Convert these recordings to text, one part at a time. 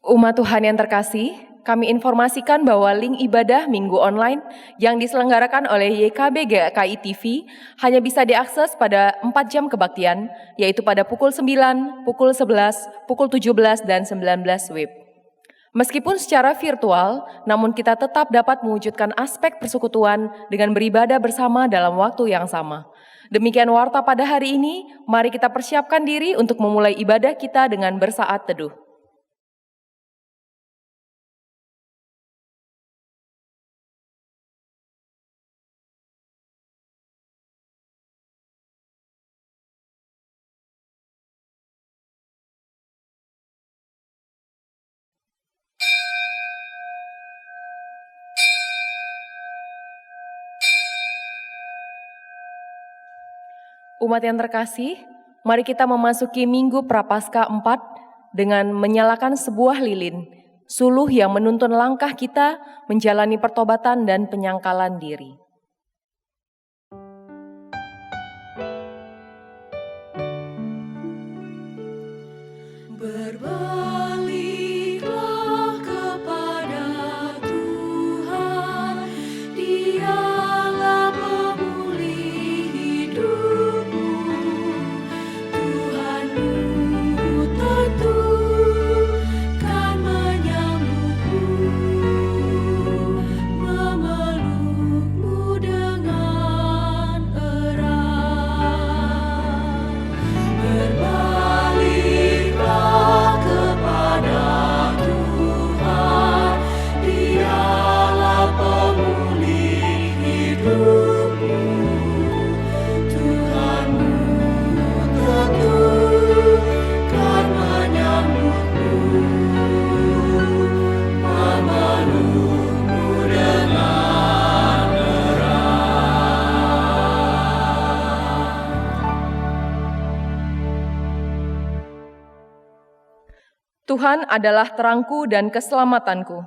Umat Tuhan yang terkasih, kami informasikan bahwa link ibadah Minggu Online yang diselenggarakan oleh YKB GKI TV hanya bisa diakses pada 4 jam kebaktian, yaitu pada pukul 9, pukul 11, pukul 17, dan 19 WIB. Meskipun secara virtual, namun kita tetap dapat mewujudkan aspek persekutuan dengan beribadah bersama dalam waktu yang sama. Demikian warta pada hari ini, mari kita persiapkan diri untuk memulai ibadah kita dengan bersaat teduh. Umat yang terkasih, mari kita memasuki Minggu Prapaskah 4 dengan menyalakan sebuah lilin, suluh yang menuntun langkah kita menjalani pertobatan dan penyangkalan diri. Berbaliklah kepada Tuhan, Dialah pemulih hidupmu. Tuhanmu tentu kan menyambutmu, memelukmu dengan erat. Berbaliklah kepada Tuhan, Dialah pemulih hidupmu. Tuhanmu tentu kan menyambutmu, memelukmu dengan erat. Tuhan adalah terangku dan keselamatanku.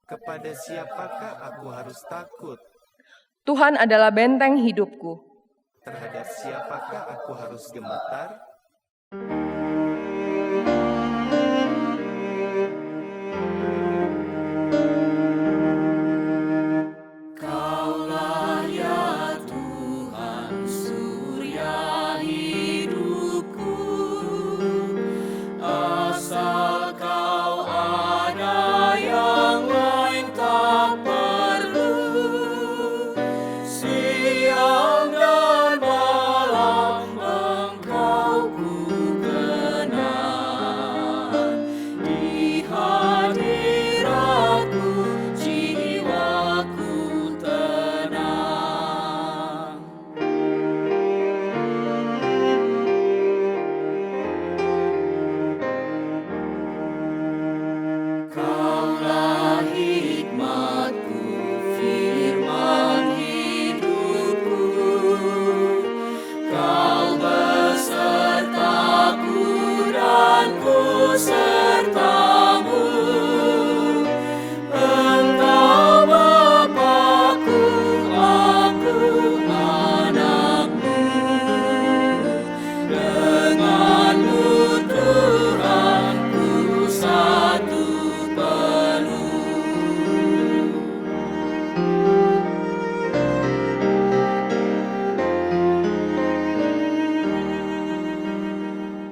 Kepada siapakah aku harus takut? Tuhan adalah benteng hidupku. Terhadap siapakah aku harus gemetar? Kaulah ya Tuhan, surya hidupku. Asal Kau ada, yang lain tak perlu. Siang dan malam Engkau ku kenal. Di hadiratmu jiwaku tenang. Kaulah hikmatku, firman hidupku. Kau besertaku dan ku sertamu. Engkau Bapa-Ku, aku anakmu. Denganmu Tuhan, ku satu penuh.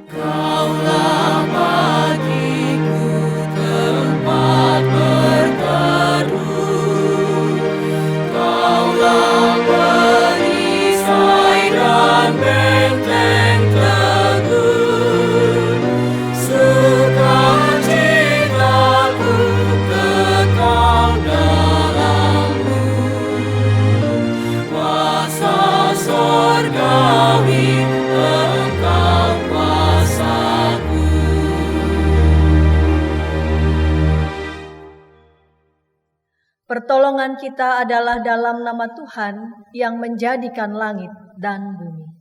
Kaulah bagiku tempat berteduh. Kaulah perisai dan benteng teguh. Sukacitaku kekal dalam-Mu. Kuasa sorgawi Engkau kuasaku. Pertolongan kita adalah dalam nama Tuhan yang menjadikan langit dan bumi.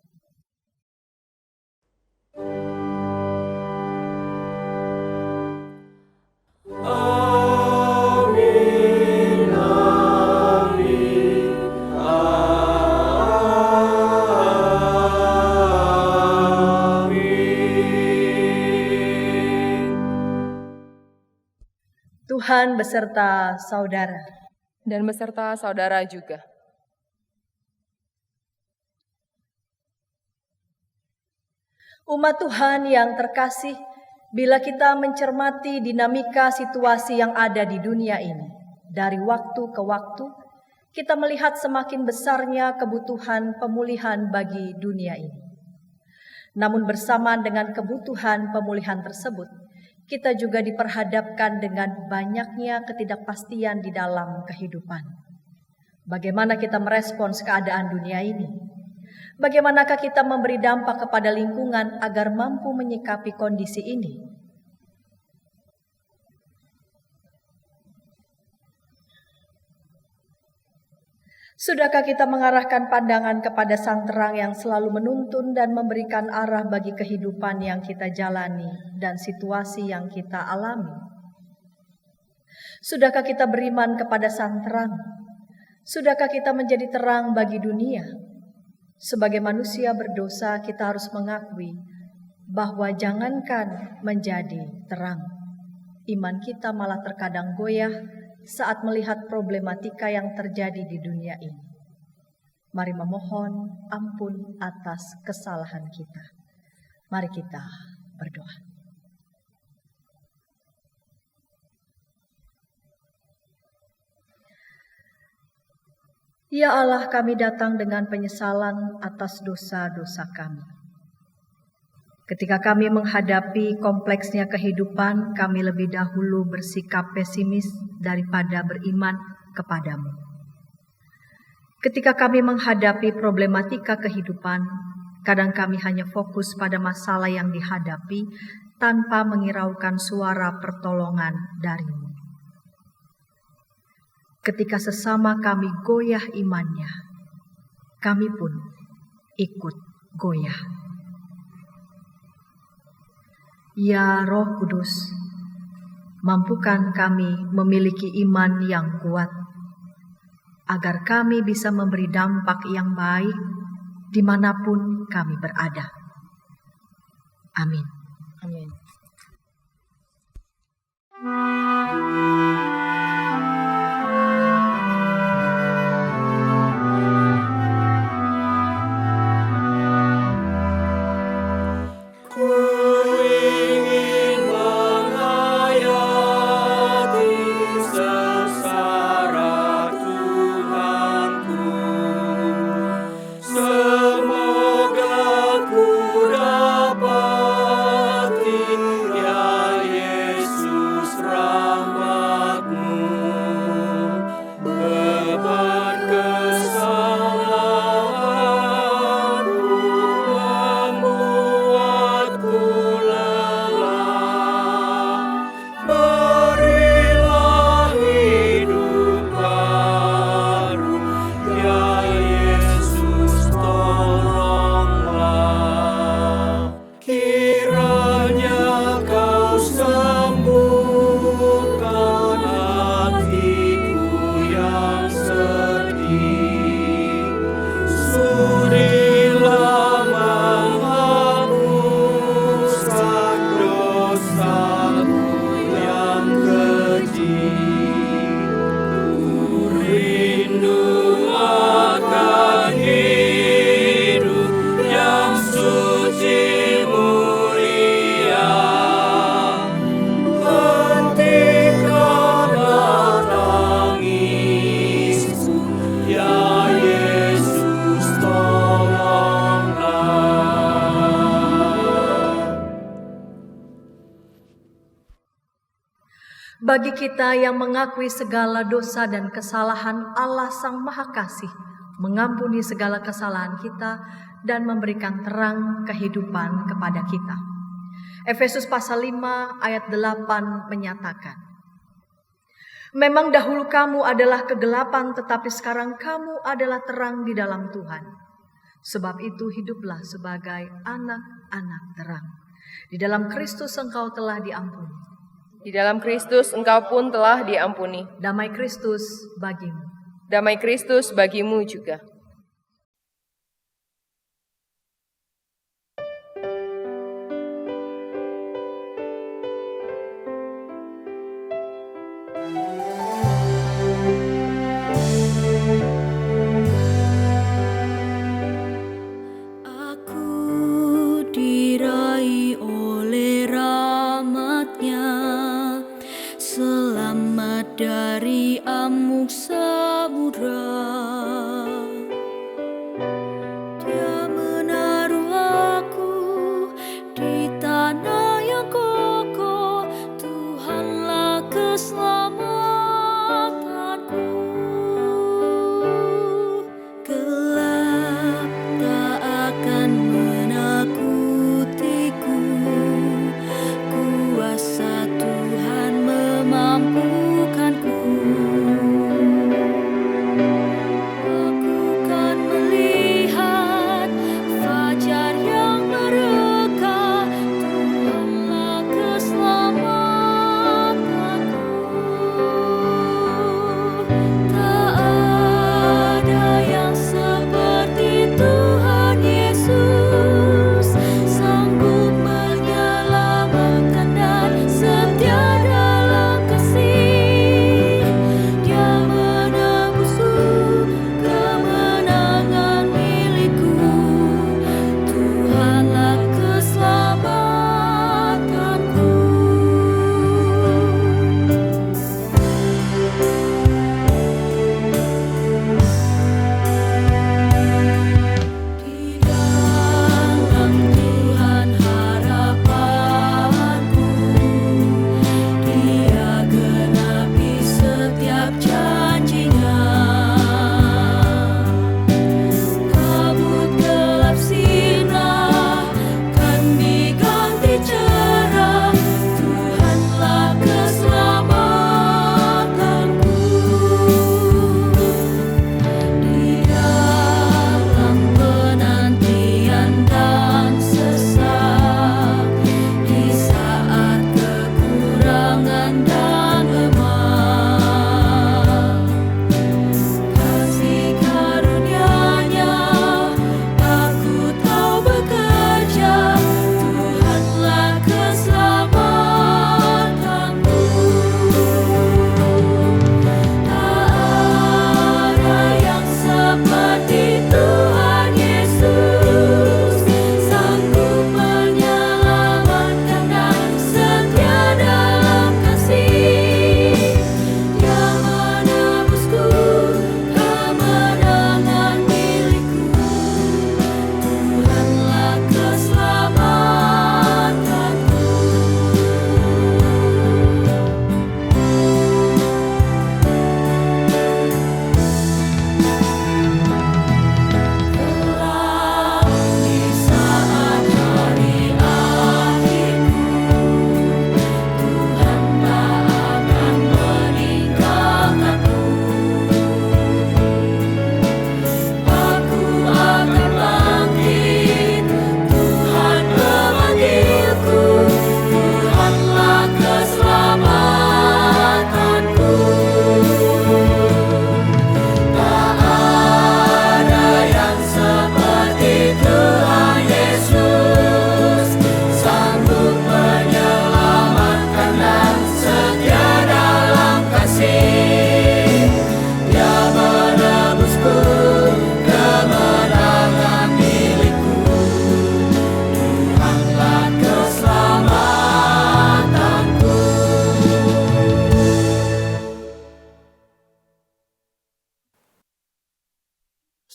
Amin, amin, amin. Tuhan beserta saudara. dan beserta saudara juga. Umat Tuhan yang terkasih, bila kita mencermati dinamika situasi yang ada di dunia ini, dari waktu ke waktu, kita melihat semakin besarnya kebutuhan pemulihan bagi dunia ini. Namun bersamaan dengan kebutuhan pemulihan tersebut, kita juga diperhadapkan dengan banyaknya ketidakpastian di dalam kehidupan. Bagaimana kita merespons keadaan dunia ini? Bagaimanakah kita memberi dampak kepada lingkungan agar mampu menyikapi kondisi ini? Sudahkah kita mengarahkan pandangan kepada Sang Terang yang selalu menuntun dan memberikan arah bagi kehidupan yang kita jalani dan situasi yang kita alami? Sudahkah kita beriman kepada Sang Terang? Sudahkah kita menjadi terang bagi dunia? Sebagai manusia berdosa, kita harus mengakui bahwa jangankan menjadi terang, iman kita malah terkadang goyah saat melihat problematika yang terjadi di dunia ini. Mari memohon ampun atas kesalahan kita. Mari kita berdoa. Ya Allah, kami datang dengan penyesalan atas dosa-dosa kami. Ketika kami menghadapi kompleksnya kehidupan, kami lebih dahulu bersikap pesimis daripada beriman kepadamu. Ketika kami menghadapi problematika kehidupan, kadang kami hanya fokus pada masalah yang dihadapi tanpa menghiraukan suara pertolongan darimu. Ketika sesama kami goyah imannya, kami pun ikut goyah. Ya Roh Kudus, mampukan kami memiliki iman yang kuat, agar kami bisa memberi dampak yang baik dimanapun kami berada. Amin. Amin. Bagi kita yang mengakui segala dosa dan kesalahan, Allah Sang Maha Kasih mengampuni segala kesalahan kita dan memberikan terang kehidupan kepada kita. Efesus pasal 5 ayat 8 menyatakan, memang dahulu kamu adalah kegelapan, tetapi sekarang kamu adalah terang di dalam Tuhan. Sebab itu hiduplah sebagai anak-anak terang. Di dalam Kristus engkau telah diampuni. Di dalam Kristus engkau pun telah diampuni. Damai Kristus bagimu. Damai Kristus bagimu juga.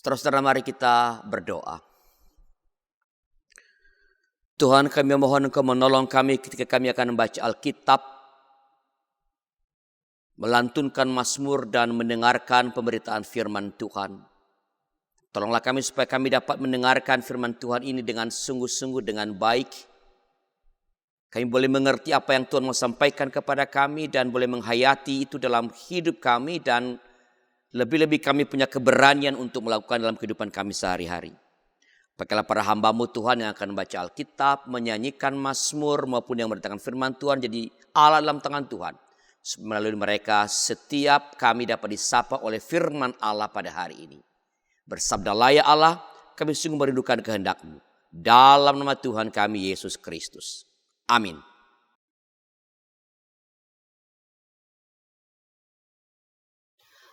Saudara-saudara, mari kita berdoa. Tuhan, kami mohon Engkau menolong kami ketika kami akan membaca Alkitab, melantunkan mazmur dan mendengarkan pemberitaan firman Tuhan. Tolonglah kami supaya kami dapat mendengarkan firman Tuhan ini dengan sungguh-sungguh, dengan baik. Kami boleh mengerti apa yang Tuhan mau sampaikan kepada kami dan boleh menghayati itu dalam hidup kami, dan lebih-lebih kami punya keberanian untuk melakukan dalam kehidupan kami sehari-hari. Pakailah para hamba-Mu Tuhan yang akan membaca Alkitab, menyanyikan mazmur maupun yang mendatangkan firman Tuhan jadi alat dalam tangan Tuhan. Melalui mereka setiap kami dapat disapa oleh firman Allah pada hari ini. Bersabdalah ya Allah, kami sungguh merindukan kehendak-Mu. Dalam nama Tuhan kami Yesus Kristus. Amin.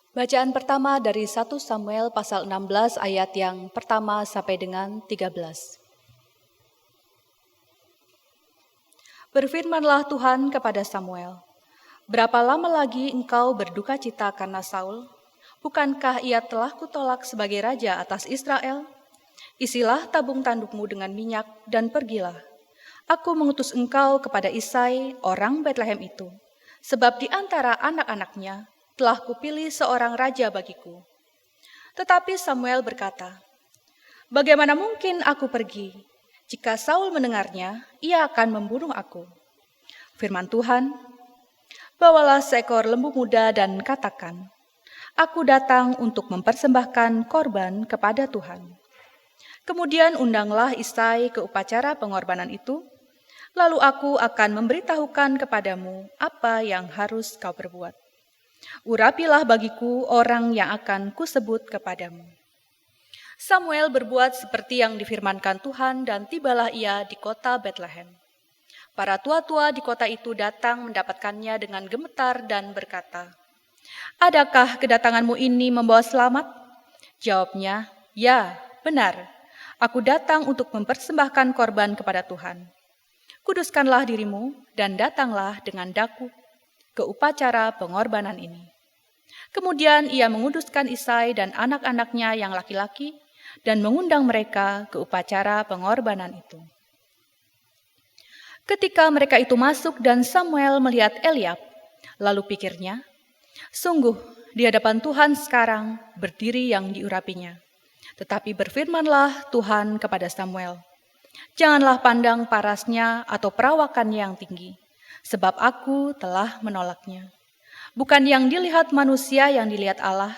Bacaan pertama dari 1 Samuel pasal 16 ayat yang pertama sampai dengan 13. Berfirmanlah Tuhan kepada Samuel, "Berapa lama lagi engkau berduka cita karena Saul? Bukankah ia telah kutolak sebagai raja atas Israel? Isilah tabung tandukmu dengan minyak dan pergilah. Aku mengutus engkau kepada Isai, orang Betlehem itu, sebab di antara anak-anaknya telah kupilih seorang raja bagiku." Tetapi Samuel berkata, "Bagaimana mungkin aku pergi? Jika Saul mendengarnya, ia akan membunuh aku." Firman Tuhan, "Bawalah seekor lembu muda dan katakan, aku datang untuk mempersembahkan korban kepada Tuhan." Kemudian undanglah Isai ke upacara pengorbanan itu, lalu aku akan memberitahukan kepadamu apa yang harus kau perbuat. Urapilah bagiku orang yang akan kusebut kepadamu." Samuel berbuat seperti yang difirmankan Tuhan dan tibalah ia di kota Betlehem. Para tua-tua di kota itu datang mendapatkannya dengan gemetar dan berkata, "Adakah kedatanganmu ini membawa selamat?" Jawabnya, "Ya, benar. Aku datang untuk mempersembahkan korban kepada Tuhan. Kuduskanlah dirimu dan datanglah dengan daku ke upacara pengorbanan ini." Kemudian ia menguduskan Isai dan anak-anaknya yang laki-laki dan mengundang mereka ke upacara pengorbanan itu. Ketika mereka itu masuk dan Samuel melihat Eliab, lalu pikirnya, "Sungguh di hadapan Tuhan sekarang berdiri yang diurapinya." Tetapi berfirmanlah Tuhan kepada Samuel, "Janganlah pandang parasnya atau perawakannya yang tinggi, sebab aku telah menolaknya. Bukan yang dilihat manusia yang dilihat Allah.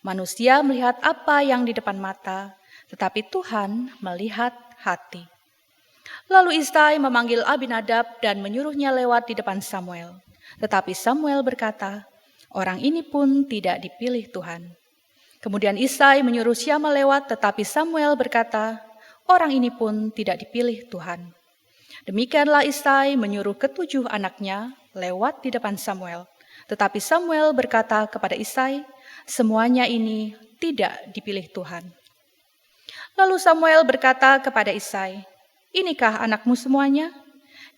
Manusia melihat apa yang di depan mata, tetapi Tuhan melihat hati." Lalu Isai memanggil Abinadab dan menyuruhnya lewat di depan Samuel. Tetapi Samuel berkata, "Orang ini pun tidak dipilih Tuhan." Kemudian Isai menyuruh Syama lewat, tetapi Samuel berkata, "Orang ini pun tidak dipilih Tuhan." Demikianlah Isai menyuruh ketujuh anaknya lewat di depan Samuel. Tetapi Samuel berkata kepada Isai, "Semuanya ini tidak dipilih Tuhan." Lalu Samuel berkata kepada Isai, "Inikah anakmu semuanya?"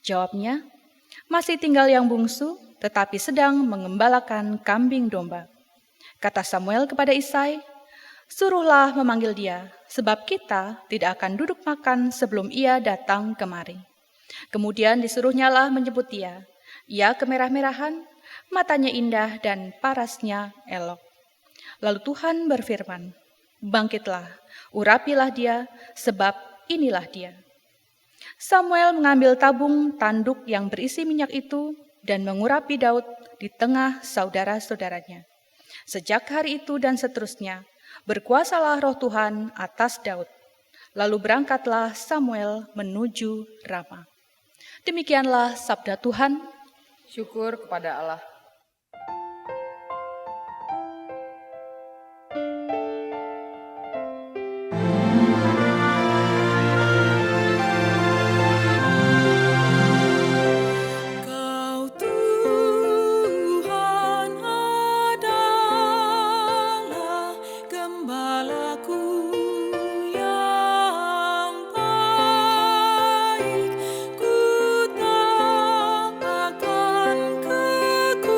Jawabnya, "Masih tinggal yang bungsu, tetapi sedang mengembalakan kambing domba." Kata Samuel kepada Isai, "Suruhlah memanggil dia, sebab kita tidak akan duduk makan sebelum ia datang kemari." Kemudian disuruhnyalah menyebut dia. Ia kemerah-merahan, matanya indah dan parasnya elok. Lalu Tuhan berfirman, "Bangkitlah, urapilah dia, sebab inilah dia." Samuel mengambil tabung tanduk yang berisi minyak itu dan mengurapi Daud di tengah saudara-saudaranya. Sejak hari itu dan seterusnya, berkuasalah roh Tuhan atas Daud. Lalu berangkatlah Samuel menuju Rama. Demikianlah sabda Tuhan. Syukur kepada Allah. Kau Tuhan adalah gembalaku yang baik. Ku tak akan kekurangan.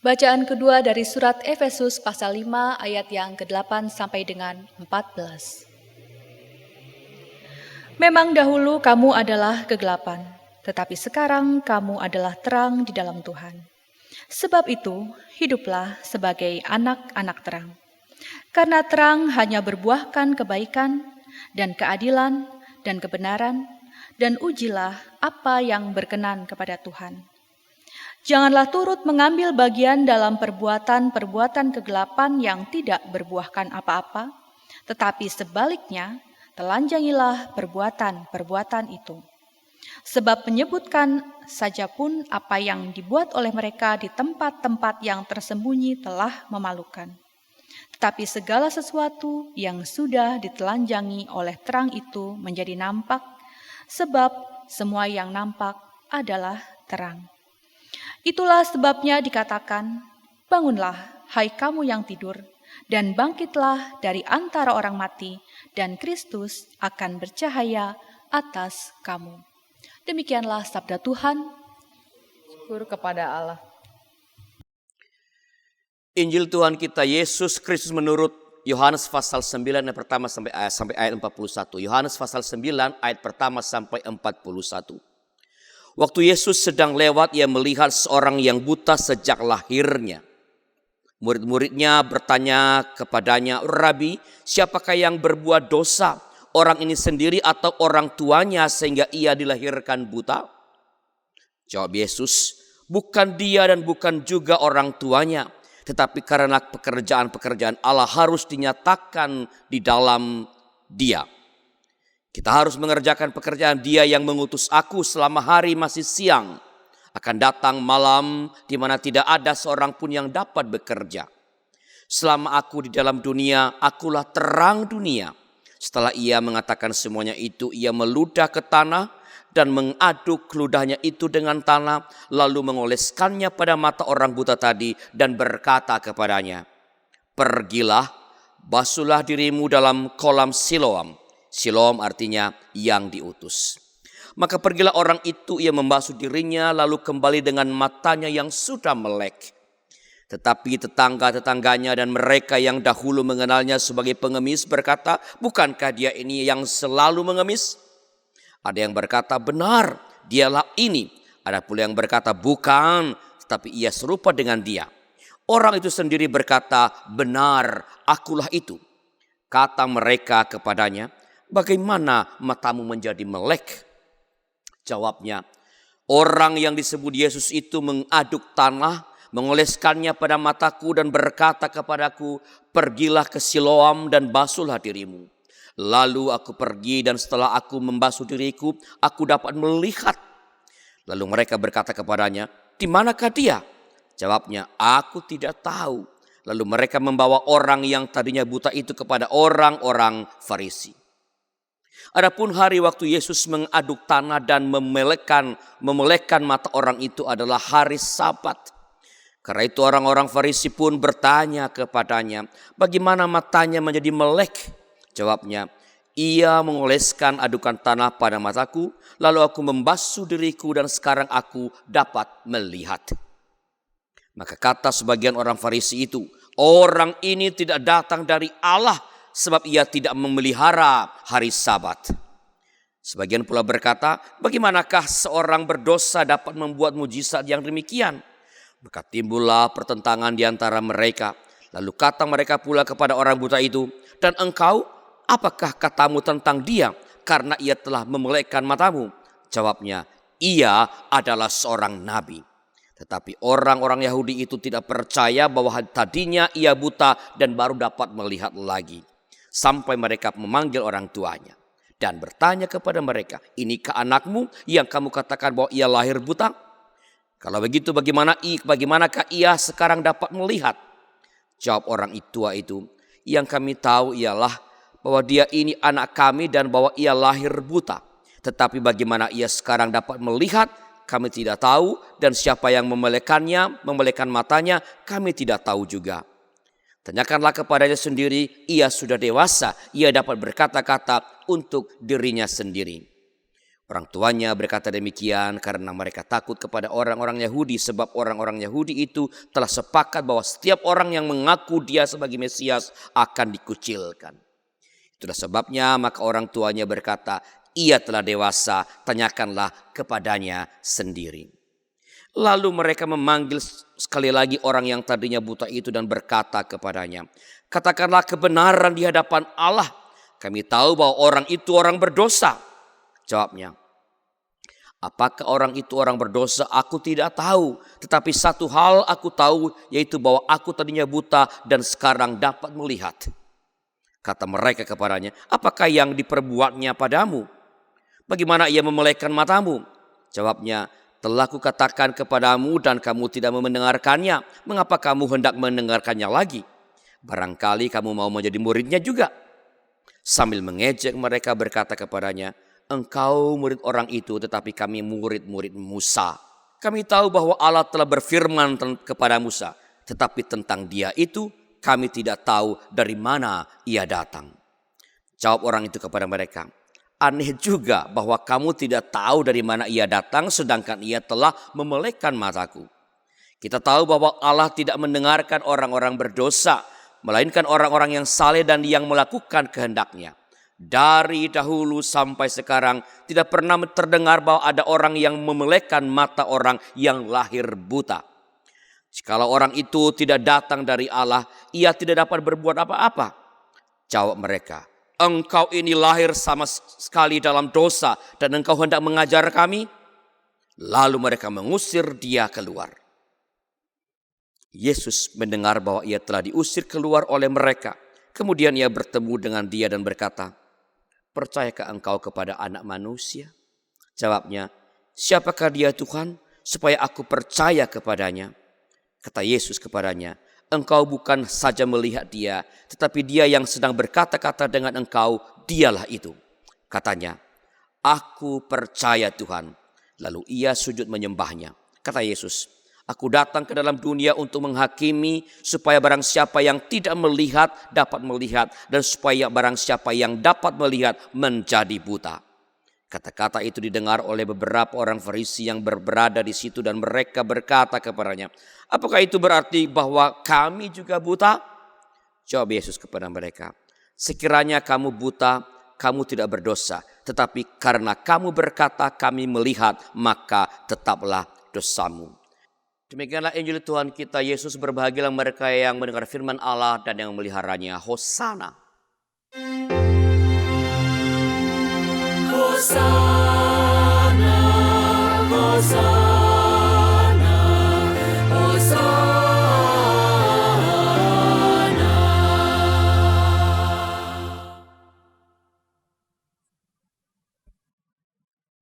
Bacaan kedua dari surat Efesus pasal 5 ayat yang ke-8 sampai dengan 14. Memang dahulu kamu adalah kegelapan, tetapi sekarang kamu adalah terang di dalam Tuhan. Sebab itu, hiduplah sebagai anak-anak terang. Karena terang hanya berbuahkan kebaikan dan keadilan dan kebenaran, dan ujilah apa yang berkenan kepada Tuhan. Janganlah turut mengambil bagian dalam perbuatan-perbuatan kegelapan yang tidak berbuahkan apa-apa, tetapi sebaliknya, telanjangilah perbuatan-perbuatan itu. Sebab menyebutkan saja pun apa yang dibuat oleh mereka di tempat-tempat yang tersembunyi telah memalukan. Tetapi segala sesuatu yang sudah ditelanjangi oleh terang itu menjadi nampak, sebab semua yang nampak adalah terang. Itulah sebabnya dikatakan, bangunlah hai kamu yang tidur, dan bangkitlah dari antara orang mati, dan Kristus akan bercahaya atas kamu. Demikianlah sabda Tuhan. Syukur kepada Allah. Injil Tuhan kita Yesus Kristus menurut Yohanes pasal 9 ayat pertama sampai ayat 41. Yohanes pasal 9 ayat pertama sampai 41. Waktu Yesus sedang lewat, ia melihat seorang yang buta sejak lahirnya. Murid-muridnya bertanya kepadanya, Rabi, siapakah yang berbuat dosa? Orang ini sendiri atau orang tuanya sehingga ia dilahirkan buta? Jawab Yesus, bukan dia dan bukan juga orang tuanya. Tetapi karena pekerjaan-pekerjaan Allah harus dinyatakan di dalam dia. Kita harus mengerjakan pekerjaan Dia yang mengutus aku selama hari masih siang. Akan datang malam di mana tidak ada seorang pun yang dapat bekerja. Selama aku di dalam dunia, akulah terang dunia. Setelah ia mengatakan semuanya itu, ia meludah ke tanah dan mengaduk ludahnya itu dengan tanah, lalu mengoleskannya pada mata orang buta tadi dan berkata kepadanya, pergilah, basuhlah dirimu dalam kolam Siloam. Siloam artinya yang diutus. Maka pergilah orang itu, ia membasuh dirinya lalu kembali dengan matanya yang sudah melek. Tetapi tetangga-tetangganya dan mereka yang dahulu mengenalnya sebagai pengemis berkata, bukankah dia ini yang selalu mengemis? Ada yang berkata, benar, dialah ini. Ada pula yang berkata, bukan, tetapi ia serupa dengan dia. Orang itu sendiri berkata, benar, akulah itu. Kata mereka kepadanya, bagaimana matamu menjadi melek? Jawabnya, orang yang disebut Yesus itu mengaduk tanah, mengoleskannya pada mataku dan berkata kepadaku, pergilah ke Siloam dan basuhlah dirimu. Lalu aku pergi dan setelah aku membasuh diriku, aku dapat melihat. Lalu mereka berkata kepadanya, di manakah dia? Jawabnya, aku tidak tahu. Lalu mereka membawa orang yang tadinya buta itu kepada orang-orang Farisi. Adapun hari waktu Yesus mengaduk tanah dan memelekkan mata orang itu adalah hari Sabat. Karena itu orang-orang Farisi pun bertanya kepadanya, bagaimana matanya menjadi melek? Jawabnya, ia mengoleskan adukan tanah pada mataku, lalu aku membasuh diriku dan sekarang aku dapat melihat. Maka kata sebagian orang Farisi itu, orang ini tidak datang dari Allah sebab ia tidak memelihara hari Sabat. Sebagian pula berkata, bagaimanakah seorang berdosa dapat membuat mujizat yang demikian? Maka timbullah pertentangan di antara mereka. Lalu kata mereka pula kepada orang buta itu, dan engkau, apakah katamu tentang dia karena ia telah memelekkan matamu? Jawabnya, ia adalah seorang nabi. Tetapi orang-orang Yahudi itu tidak percaya bahwa tadinya ia buta dan baru dapat melihat lagi. Sampai mereka memanggil orang tuanya dan bertanya kepada mereka, inikah anakmu yang kamu katakan bahwa ia lahir buta? Kalau begitu bagaimanakah ia sekarang dapat melihat? Jawab orang tua itu, yang kami tahu ialah bahwa dia ini anak kami dan bahwa ia lahir buta. Tetapi bagaimana ia sekarang dapat melihat, kami tidak tahu, dan siapa yang memelekkan matanya, kami tidak tahu juga. Tanyakanlah kepadanya sendiri, ia sudah dewasa, ia dapat berkata-kata untuk dirinya sendiri. Orang tuanya berkata demikian karena mereka takut kepada orang-orang Yahudi, sebab orang-orang Yahudi itu telah sepakat bahwa setiap orang yang mengaku dia sebagai Mesias akan dikucilkan. Itulah sebabnya maka orang tuanya berkata, ia telah dewasa, tanyakanlah kepadanya sendiri. Lalu mereka memanggil sekali lagi orang yang tadinya buta itu dan berkata kepadanya, katakanlah kebenaran di hadapan Allah. Kami tahu bahwa orang itu orang berdosa. Jawabnya, apakah orang itu orang berdosa? Aku tidak tahu. Tetapi satu hal aku tahu, yaitu bahwa aku tadinya buta dan sekarang dapat melihat. Kata mereka kepadanya, apakah yang diperbuatnya padamu? Bagaimana ia memelekkan matamu? Jawabnya, telah kukatakan kepadamu dan kamu tidak mendengarkannya. Mengapa kamu hendak mendengarkannya lagi? Barangkali kamu mau menjadi muridnya juga. Sambil mengejek mereka berkata kepadanya, engkau murid orang itu, tetapi kami murid-murid Musa. Kami tahu bahwa Allah telah berfirman kepada Musa, tetapi tentang dia itu kami tidak tahu dari mana ia datang. Jawab orang itu kepada mereka, aneh juga bahwa kamu tidak tahu dari mana ia datang, sedangkan ia telah memelekkan mataku. Kita tahu bahwa Allah tidak mendengarkan orang-orang berdosa, melainkan orang-orang yang saleh dan yang melakukan kehendaknya. Dari dahulu sampai sekarang tidak pernah terdengar bahwa ada orang yang memelekkan mata orang yang lahir buta. Jikalau orang itu tidak datang dari Allah, ia tidak dapat berbuat apa-apa. Jawab mereka, engkau ini lahir sama sekali dalam dosa dan engkau hendak mengajar kami? Lalu mereka mengusir dia keluar. Yesus mendengar bahwa ia telah diusir keluar oleh mereka. Kemudian ia bertemu dengan dia dan berkata, percayakah engkau kepada Anak Manusia? Jawabnya, siapakah dia Tuhan, supaya aku percaya kepadanya? Kata Yesus kepadanya, engkau bukan saja melihat dia, tetapi dia yang sedang berkata-kata dengan engkau, dialah itu. Katanya, aku percaya Tuhan. Lalu ia sujud menyembahnya. Kata Yesus, aku datang ke dalam dunia untuk menghakimi, supaya barang siapa yang tidak melihat dapat melihat, dan supaya barang siapa yang dapat melihat menjadi buta. Kata-kata itu didengar oleh beberapa orang Farisi yang berada di situ dan mereka berkata kepadanya, apakah itu berarti bahwa kami juga buta? Jawab Yesus kepada mereka, sekiranya kamu buta, kamu tidak berdosa. Tetapi karena kamu berkata kami melihat, maka tetaplah dosamu. Demikianlah Injil Tuhan kita. Yesus, berbahagialah mereka yang mendengar firman Allah dan yang meliharanya. Hosana. Hosana, Hosana, Hosana.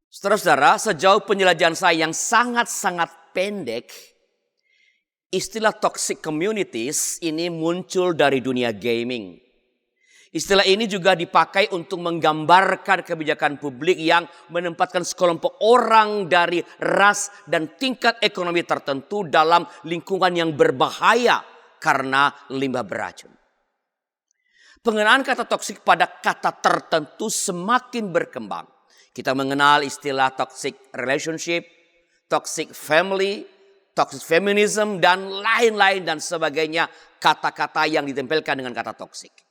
Saudara-saudara, sejauh penjelajahan saya yang sangat-sangat pendek, istilah toxic communities ini muncul dari dunia gaming. Istilah ini juga dipakai untuk menggambarkan kebijakan publik yang menempatkan sekelompok orang dari ras dan tingkat ekonomi tertentu dalam lingkungan yang berbahaya karena limbah beracun. Penggunaan kata toksik pada kata tertentu semakin berkembang. Kita mengenal istilah toxic relationship, toxic family, toxic feminism, dan lain-lain dan sebagainya, kata-kata yang ditempelkan dengan kata toksik.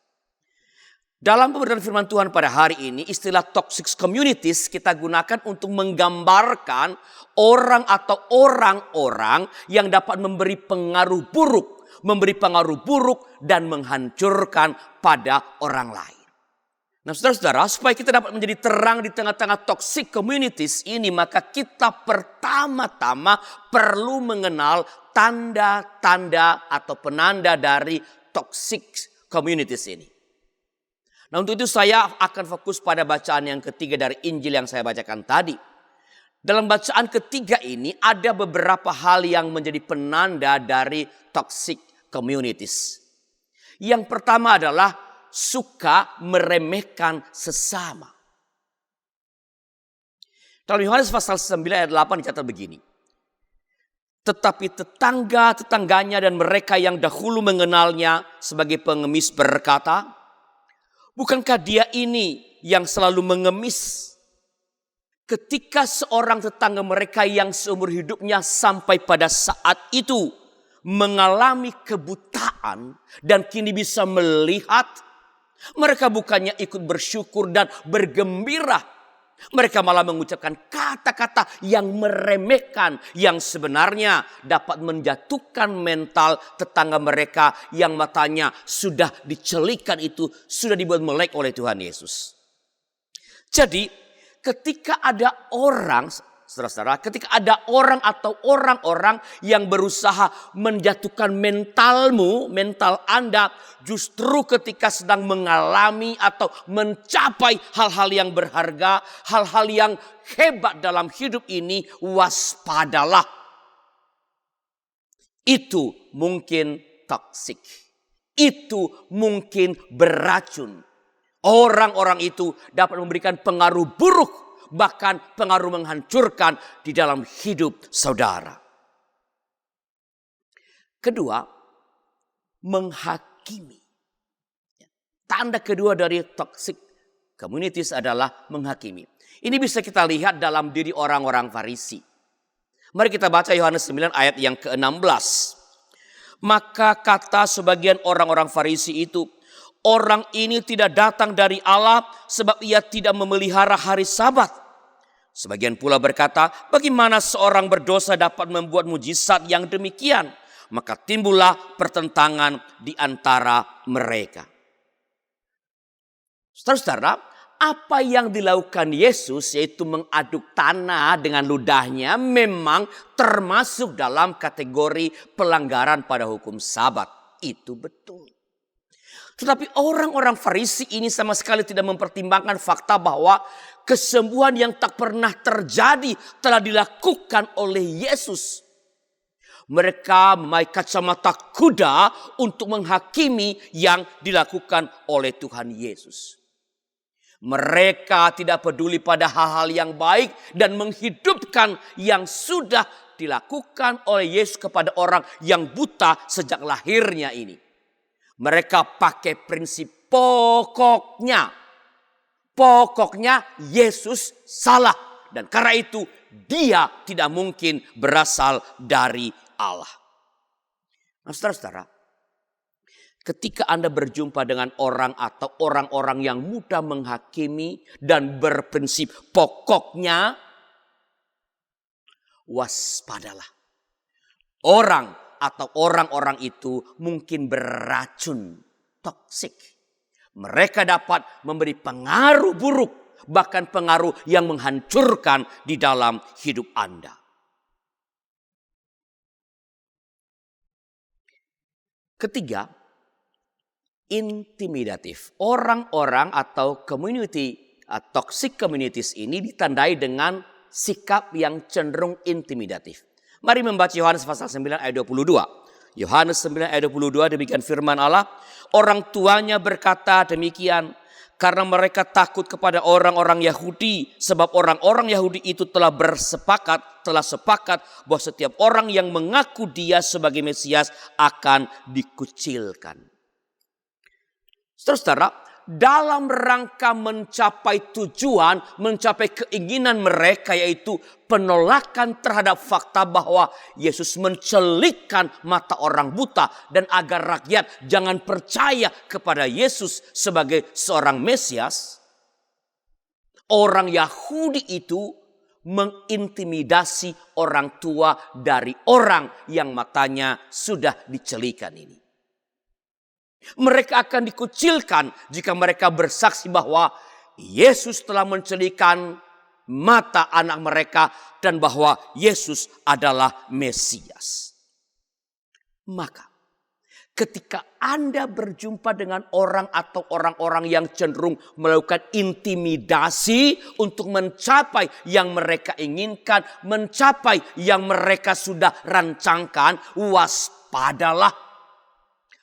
Dalam pemberitaan firman Tuhan pada hari ini, istilah toxic communities kita gunakan untuk menggambarkan orang atau orang-orang yang dapat memberi pengaruh buruk dan menghancurkan pada orang lain. Nah, saudara-saudara, supaya kita dapat menjadi terang di tengah-tengah toxic communities ini, maka kita pertama-tama perlu mengenal tanda-tanda atau penanda dari toxic communities ini. Nah, untuk itu saya akan fokus pada bacaan yang ketiga dari Injil yang saya bacakan tadi. Dalam bacaan ketiga ini ada beberapa hal yang menjadi penanda dari toxic communities. Yang pertama adalah suka meremehkan sesama. Dalam Yohanes pasal 9 ayat 8 dicatat begini. Tetapi tetangga-tetangganya dan mereka yang dahulu mengenalnya sebagai pengemis berkata, bukankah dia ini yang selalu mengemis? ketika seorang tetangga mereka yang seumur hidupnya sampai pada saat itu mengalami kebutaan dan kini bisa melihat, mereka bukannya ikut bersyukur dan bergembira. Mereka malah mengucapkan kata-kata yang meremehkan, yang sebenarnya dapat menjatuhkan mental tetangga mereka yang matanya sudah dicelikan itu, sudah dibuat melek oleh Tuhan Yesus. Jadi ketika ada orang, saudara-saudara, ketika ada orang atau orang-orang yang berusaha menjatuhkan mental Anda, justru ketika sedang mengalami atau mencapai hal-hal yang berharga, hal-hal yang hebat dalam hidup ini, waspadalah. Itu mungkin toksik. Itu mungkin beracun. Orang-orang itu dapat memberikan pengaruh buruk, bahkan pengaruh menghancurkan di dalam hidup saudara. Kedua, menghakimi. Tanda kedua dari toxic communities adalah menghakimi. Ini bisa kita lihat dalam diri orang-orang Farisi. Mari kita baca Yohanes 9 ayat yang ke-16. Maka kata sebagian orang-orang Farisi itu, orang ini tidak datang dari Allah sebab ia tidak memelihara hari Sabat. Sebagian pula berkata, bagaimana seorang berdosa dapat membuat mujizat yang demikian? Maka timbullah pertentangan di antara mereka. Saudara-saudara, apa yang dilakukan Yesus yaitu mengaduk tanah dengan ludahnya memang termasuk dalam kategori pelanggaran pada hukum Sabat. Itu betul. Tetapi orang-orang Farisi ini sama sekali tidak mempertimbangkan fakta bahwa kesembuhan yang tak pernah terjadi telah dilakukan oleh Yesus. Mereka memakai kacamata kuda untuk menghakimi yang dilakukan oleh Tuhan Yesus. Mereka tidak peduli pada hal-hal yang baik dan menghidupkan yang sudah dilakukan oleh Yesus kepada orang yang buta sejak lahirnya ini. Mereka pakai prinsip pokoknya. Pokoknya Yesus salah. Dan karena itu dia tidak mungkin berasal dari Allah. Nah saudara-saudara, ketika Anda berjumpa dengan orang atau orang-orang yang mudah menghakimi dan berprinsip pokoknya, waspadalah. Orang atau orang-orang itu mungkin beracun, toksik. Mereka dapat memberi pengaruh buruk, bahkan pengaruh yang menghancurkan di dalam hidup Anda. Ketiga, intimidatif. Orang-orang atau community, toxic communities ini ditandai dengan sikap yang cenderung intimidatif. Mari membaca Yohanes pasal 9 ayat 22. Yohanes 9 ayat 22 demikian firman Allah. Orang tuanya berkata demikian karena mereka takut kepada orang-orang Yahudi. Sebab orang-orang Yahudi itu telah sepakat bahwa setiap orang yang mengaku dia sebagai Mesias akan dikucilkan. Saudara-saudara, dalam rangka mencapai tujuan, mencapai keinginan mereka yaitu penolakan terhadap fakta bahwa Yesus mencelikkan mata orang buta dan agar rakyat jangan percaya kepada Yesus sebagai seorang Mesias, orang Yahudi itu mengintimidasi orang tua dari orang yang matanya sudah dicelikan ini. Mereka akan dikucilkan jika mereka bersaksi bahwa Yesus telah mencelikan mata anak mereka dan bahwa Yesus adalah Mesias. Maka ketika Anda berjumpa dengan orang atau orang-orang yang cenderung melakukan intimidasi untuk mencapai yang mereka inginkan, mencapai yang mereka sudah rancangkan, waspadalah.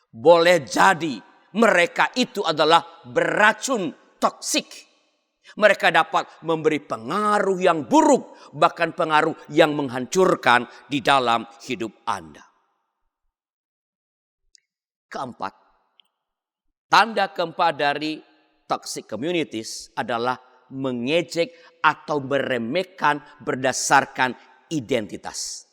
Boleh jadi mereka itu adalah beracun, toksik. Mereka dapat memberi pengaruh yang buruk, bahkan pengaruh yang menghancurkan di dalam hidup Anda. Keempat, tanda keempat dari toxic communities adalah mengejek atau meremehkan berdasarkan identitas.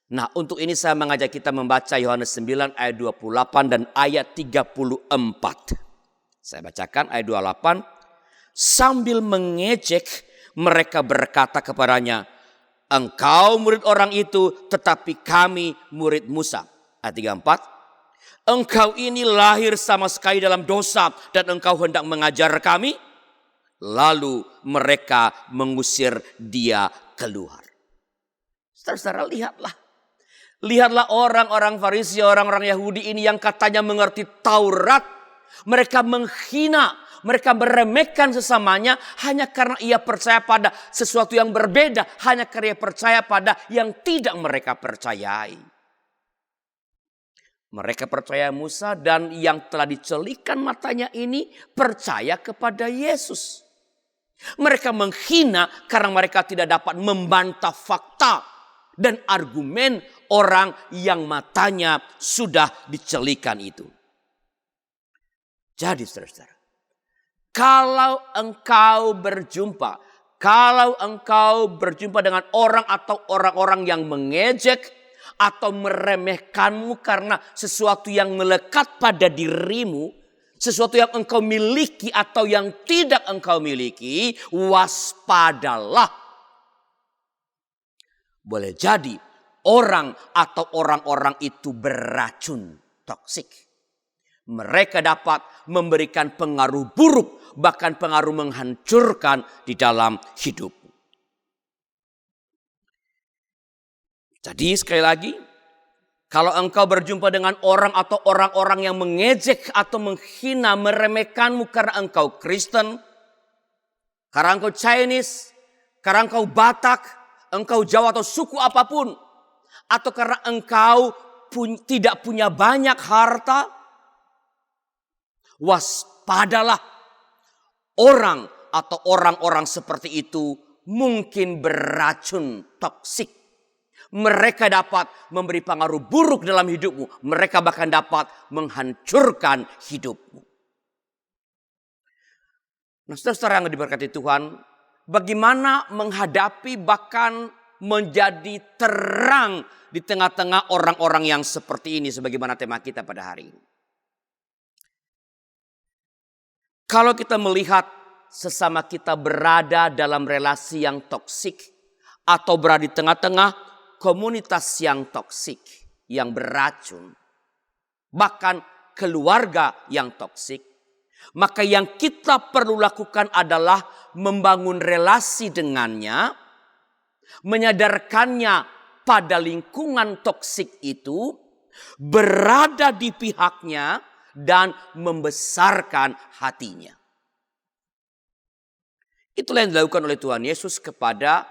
Nah, untuk ini saya mengajak kita membaca Yohanes 9 ayat 28 dan ayat 34. Saya bacakan ayat 28. Sambil mengejek, mereka berkata kepadanya, "Engkau murid orang itu, tetapi kami murid Musa." Ayat 34. "Engkau ini lahir sama sekali dalam dosa dan engkau hendak mengajar kami?" Lalu mereka mengusir dia keluar. Saudara-saudara, lihatlah orang-orang Farisi, orang-orang Yahudi ini yang katanya mengerti Taurat. Mereka menghina, mereka meremehkan sesamanya hanya karena ia percaya pada sesuatu yang berbeda. Hanya karena ia percaya pada yang tidak mereka percayai. Mereka percaya Musa dan yang telah dicelikan matanya ini percaya kepada Yesus. Mereka menghina karena mereka tidak dapat membantah fakta dan argumen orang yang matanya sudah dicelikan itu. Jadi saudara-saudara, kalau engkau berjumpa dengan orang atau orang-orang yang mengejek atau meremehkanmu karena sesuatu yang melekat pada dirimu, sesuatu yang engkau miliki atau yang tidak engkau miliki, waspadalah. Boleh jadi orang atau orang-orang itu beracun, toksik. Mereka dapat memberikan pengaruh buruk, bahkan pengaruh menghancurkan di dalam hidup. Jadi sekali lagi, kalau engkau berjumpa dengan orang atau orang-orang yang mengejek atau menghina, meremehkanmu karena engkau Kristen, karena engkau Chinese, karena engkau Batak, engkau Jawa atau suku apapun, atau karena engkau tidak punya banyak harta, waspadalah. Orang atau orang-orang seperti itu mungkin beracun, toksik. Mereka dapat memberi pengaruh buruk dalam hidupmu. Mereka bahkan dapat menghancurkan hidupmu. Nah, saudara yang diberkati Tuhan, bagaimana menghadapi bahkan menjadi terang di tengah-tengah orang-orang yang seperti ini, sebagaimana tema kita pada hari ini. Kalau kita melihat sesama kita berada dalam relasi yang toksik atau berada di tengah-tengah komunitas yang toksik, yang beracun, bahkan keluarga yang toksik, maka yang kita perlu lakukan adalah membangun relasi dengannya, menyadarkannya pada lingkungan toksik itu, berada di pihaknya, dan membesarkan hatinya. Itulah yang dilakukan oleh Tuhan Yesus kepada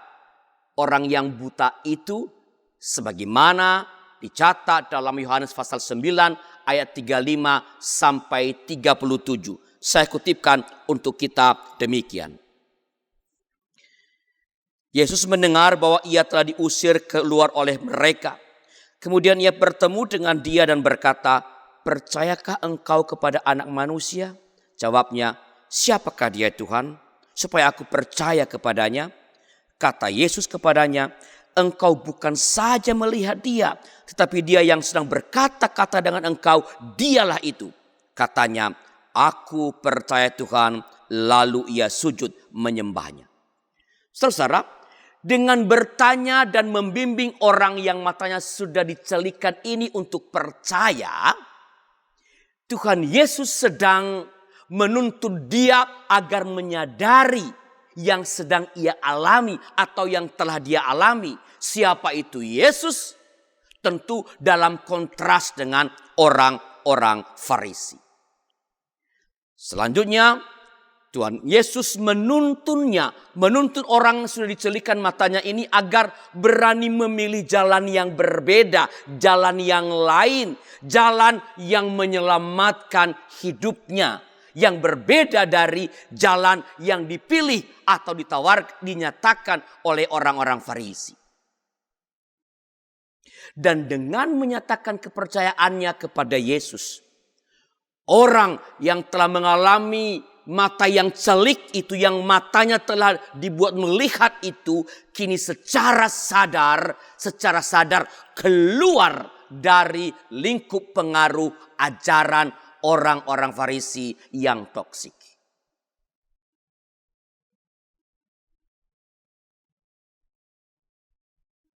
orang yang buta itu, sebagaimana dicatat dalam Yohanes pasal 9 ayat 35 sampai 37. Saya kutipkan untuk kita demikian. Yesus mendengar bahwa ia telah diusir keluar oleh mereka. Kemudian ia bertemu dengan dia dan berkata, "Percayakah engkau kepada Anak Manusia?" Jawabnya, "Siapakah dia Tuhan, supaya aku percaya kepadanya?" Kata Yesus kepadanya, "Engkau bukan saja melihat dia, tetapi dia yang sedang berkata-kata dengan engkau, dialah itu." Katanya, "Aku percaya Tuhan." Lalu ia sujud menyembahnya. Saudara, dengan bertanya dan membimbing orang yang matanya sudah dicelikan ini untuk percaya, Tuhan Yesus sedang menuntun dia agar menyadari yang sedang ia alami atau yang telah dia alami. Siapa itu Yesus? Tentu dalam kontras dengan orang-orang Farisi. Selanjutnya Tuhan Yesus menuntun orang yang sudah dicelikan matanya ini agar berani memilih jalan yang berbeda, jalan yang lain, jalan yang menyelamatkan hidupnya, yang berbeda dari jalan yang dipilih atau dinyatakan oleh orang-orang Farisi. Dan dengan menyatakan kepercayaannya kepada Yesus, orang yang telah mengalami mata yang celik itu, yang matanya telah dibuat melihat itu, kini secara sadar keluar dari lingkup pengaruh ajaran orang-orang Farisi yang toksik.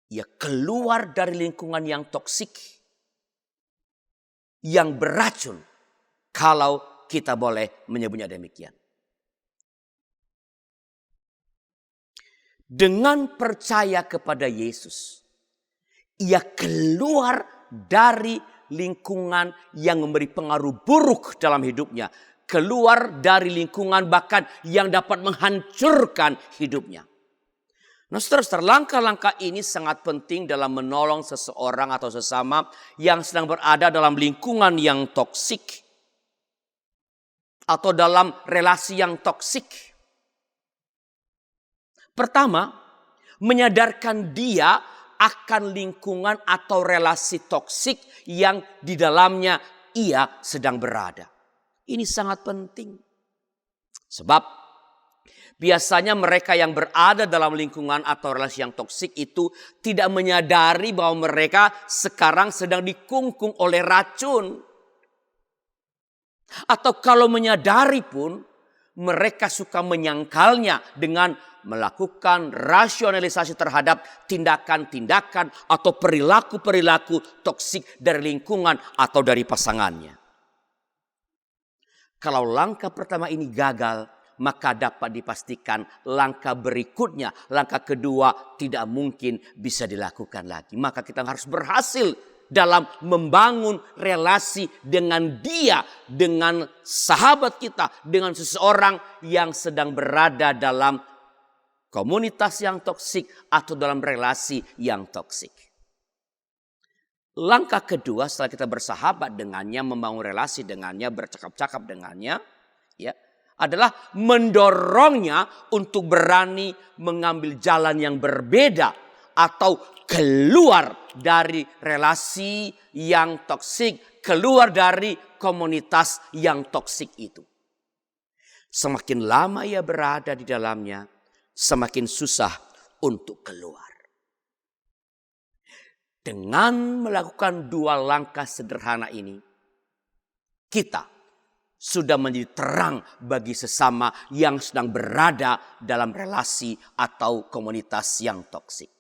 Ia keluar dari lingkungan yang toksik, yang beracun, kalau kita boleh menyebutnya demikian. Dengan percaya kepada Yesus, ia keluar dari lingkungan yang memberi pengaruh buruk dalam hidupnya. Keluar dari lingkungan bahkan yang dapat menghancurkan hidupnya. Nah, saudara, langkah-langkah ini sangat penting dalam menolong seseorang atau sesama yang sedang berada dalam lingkungan yang toksik atau dalam relasi yang toksik. Pertama, menyadarkan dia akan lingkungan atau relasi toksik yang di dalamnya ia sedang berada. Ini sangat penting. Sebab biasanya mereka yang berada dalam lingkungan atau relasi yang toksik itu tidak menyadari bahwa mereka sekarang sedang dikungkung oleh racun. Atau kalau menyadari pun, mereka suka menyangkalnya dengan melakukan rasionalisasi terhadap tindakan-tindakan atau perilaku-perilaku toksik dari lingkungan atau dari pasangannya. Kalau langkah pertama ini gagal, maka dapat dipastikan langkah berikutnya, langkah kedua tidak mungkin bisa dilakukan lagi. Maka kita harus berhasil dalam membangun relasi dengan dia, dengan sahabat kita, dengan seseorang yang sedang berada dalam komunitas yang toksik atau dalam relasi yang toksik. Langkah kedua setelah kita bersahabat dengannya, membangun relasi dengannya, bercakap-cakap dengannya, ya, adalah mendorongnya untuk berani mengambil jalan yang berbeda atau keluar dari relasi yang toksik, keluar dari komunitas yang toksik itu. Semakin lama ia berada di dalamnya, semakin susah untuk keluar. Dengan melakukan dua langkah sederhana ini, kita sudah menjadi terang bagi sesama yang sedang berada dalam relasi atau komunitas yang toksik.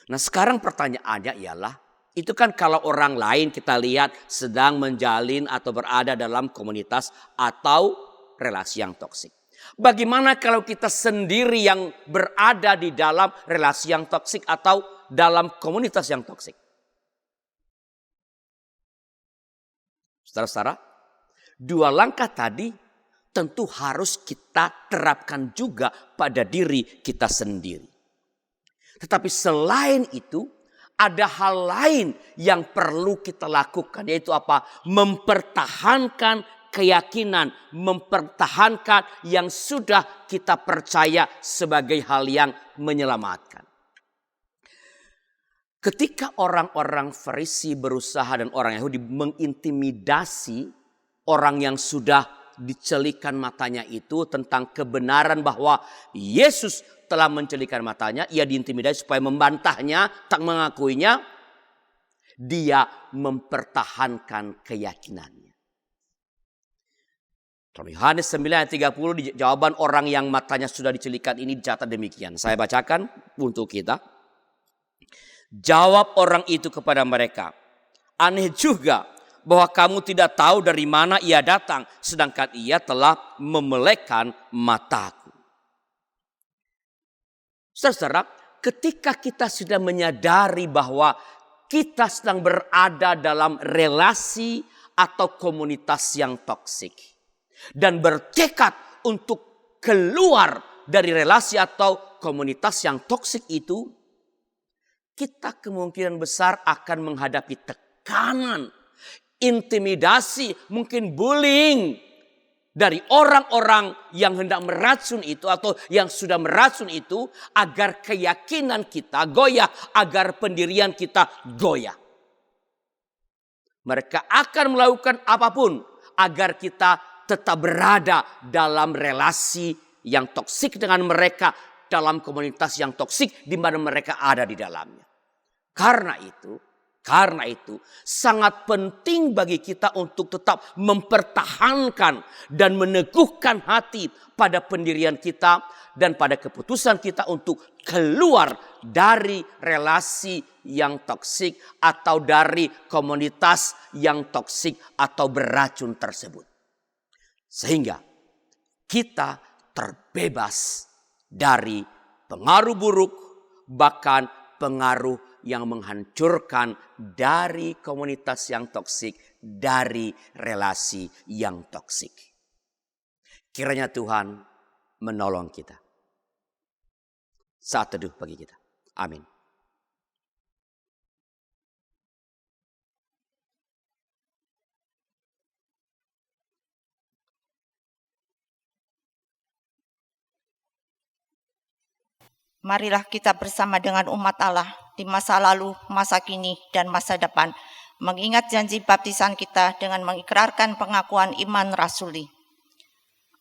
Nah, sekarang pertanyaannya ialah, itu kan kalau orang lain kita lihat sedang menjalin atau berada dalam komunitas atau relasi yang toksik. Bagaimana kalau kita sendiri yang berada di dalam relasi yang toksik atau dalam komunitas yang toksik? Saudara-saudara, dua langkah tadi tentu harus kita terapkan juga pada diri kita sendiri. Tetapi selain itu, ada hal lain yang perlu kita lakukan, yaitu apa? Mempertahankan keyakinan, mempertahankan yang sudah kita percaya sebagai hal yang menyelamatkan. Ketika orang-orang Farisi berusaha dan orang Yahudi mengintimidasi orang yang sudah dicelikan matanya itu tentang kebenaran bahwa Yesus telah mencelikan matanya, ia diintimidasi supaya membantahnya, tak mengakuinya. Dia mempertahankan keyakinannya. Dalam Yohanes 9 ayat 30, jawaban orang yang matanya sudah dicelikan ini dicatat demikian. Saya bacakan untuk kita. Jawab orang itu kepada mereka, aneh juga bahwa kamu tidak tahu dari mana ia datang, sedangkan ia telah memelekkan mataku. Saudara, ketika kita sudah menyadari bahwa kita sedang berada dalam relasi atau komunitas yang toksik, dan bertekad untuk keluar dari relasi atau komunitas yang toksik itu, kita kemungkinan besar akan menghadapi tekanan, intimidasi, mungkin bullying dari orang-orang yang hendak meracun itu atau yang sudah meracun itu, agar keyakinan kita goyah, agar pendirian kita goyah. Mereka akan melakukan apapun agar kita tetap berada dalam relasi yang toksik dengan mereka, dalam komunitas yang toksik di mana mereka ada di dalamnya. Karena itu sangat penting bagi kita untuk tetap mempertahankan dan meneguhkan hati pada pendirian kita dan pada keputusan kita untuk keluar dari relasi yang toksik atau dari komunitas yang toksik atau beracun tersebut. Sehingga kita terbebas dari pengaruh buruk, bahkan pengaruh yang menghancurkan dari komunitas yang toksik, dari relasi yang toksik. Kiranya Tuhan menolong kita. Saat teduh bagi kita. Amin. Marilah kita bersama dengan umat Allah di masa lalu, masa kini, dan masa depan, mengingat janji baptisan kita dengan mengikrarkan pengakuan iman rasuli.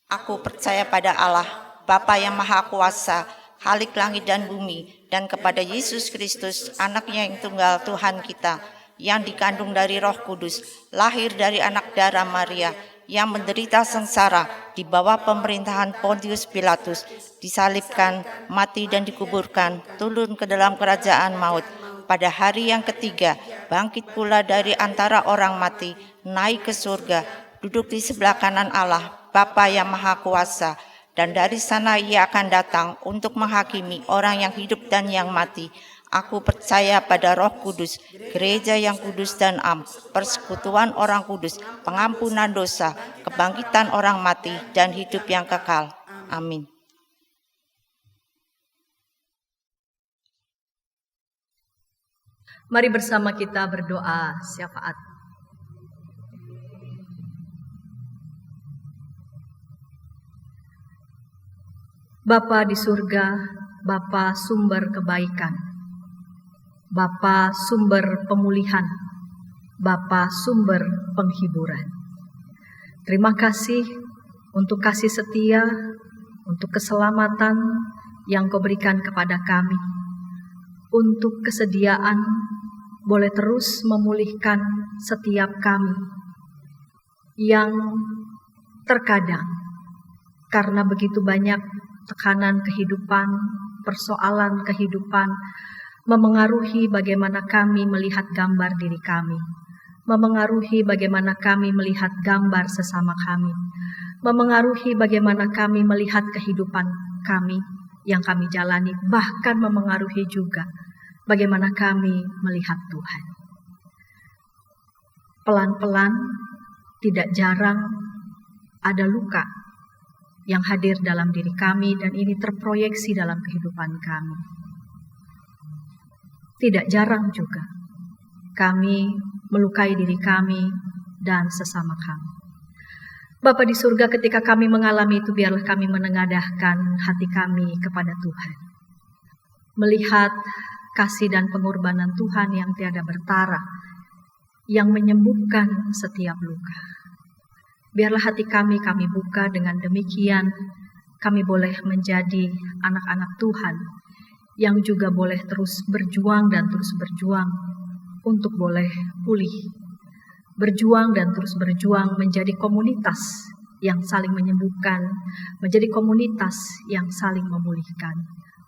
Aku percaya pada Allah, Bapa yang Maha Kuasa, Khalik langit dan bumi, dan kepada Yesus Kristus, anaknya yang tunggal Tuhan kita, yang dikandung dari Roh Kudus, lahir dari anak darah Maria, yang menderita sengsara di bawah pemerintahan Pontius Pilatus, disalibkan, mati dan dikuburkan, turun ke dalam kerajaan maut. Pada hari yang ketiga, bangkit pula dari antara orang mati, naik ke surga, duduk di sebelah kanan Allah, Bapa yang Maha Kuasa, dan dari sana ia akan datang untuk menghakimi orang yang hidup dan yang mati. Aku percaya pada Roh Kudus, gereja yang kudus dan am, persekutuan orang kudus, pengampunan dosa, kebangkitan orang mati, dan hidup yang kekal. Amin. Mari bersama kita berdoa syafaat. Bapa di surga, Bapa sumber kebaikan, Bapa sumber pemulihan, Bapa sumber penghiburan. Terima kasih untuk kasih setia, untuk keselamatan yang Kau berikan kepada kami, untuk kesediaan boleh terus memulihkan setiap kami yang terkadang karena begitu banyak tekanan kehidupan, persoalan kehidupan, memengaruhi bagaimana kami melihat gambar diri kami, memengaruhi bagaimana kami melihat gambar sesama kami, memengaruhi bagaimana kami melihat kehidupan kami yang kami jalani, bahkan memengaruhi juga bagaimana kami melihat Tuhan. Pelan-pelan, tidak jarang ada luka yang hadir dalam diri kami dan ini terproyeksi dalam kehidupan kami. Tidak jarang juga kami melukai diri kami dan sesama kami. Bapa di surga, ketika kami mengalami itu, biarlah kami menengadahkan hati kami kepada Tuhan. Melihat kasih dan pengorbanan Tuhan yang tiada bertara, yang menyembuhkan setiap luka. Biarlah hati kami buka, dengan demikian kami boleh menjadi anak-anak Tuhan yang juga boleh terus berjuang dan terus berjuang untuk boleh pulih. Berjuang dan terus berjuang menjadi komunitas yang saling menyembuhkan, menjadi komunitas yang saling memulihkan,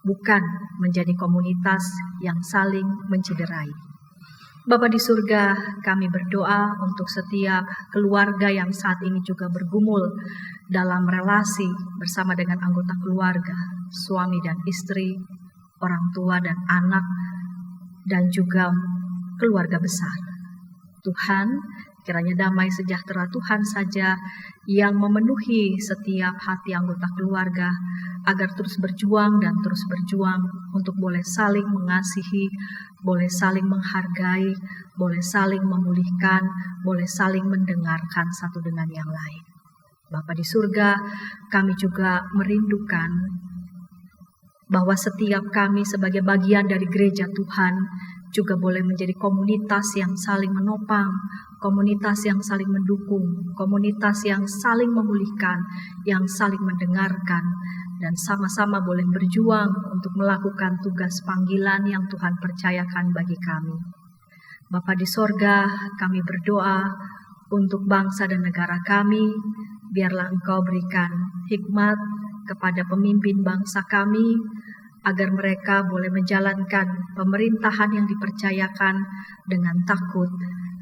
bukan menjadi komunitas yang saling mencederai. Bapa di surga, kami berdoa untuk setiap keluarga yang saat ini juga bergumul dalam relasi bersama dengan anggota keluarga, suami dan istri, orang tua dan anak, dan juga keluarga besar. Tuhan, kiranya damai sejahtera Tuhan saja yang memenuhi setiap hati anggota keluarga, agar terus berjuang dan terus berjuang untuk boleh saling mengasihi, boleh saling menghargai, boleh saling memulihkan, boleh saling mendengarkan satu dengan yang lain. Bapa di surga, kami juga merindukan bahwa setiap kami sebagai bagian dari gereja Tuhan juga boleh menjadi komunitas yang saling menopang, komunitas yang saling mendukung, komunitas yang saling memulihkan, yang saling mendengarkan, dan sama-sama boleh berjuang untuk melakukan tugas panggilan yang Tuhan percayakan bagi kami. Bapa di sorga, kami berdoa untuk bangsa dan negara kami, biarlah Engkau berikan hikmat kepada pemimpin bangsa kami, agar mereka boleh menjalankan pemerintahan yang dipercayakan dengan takut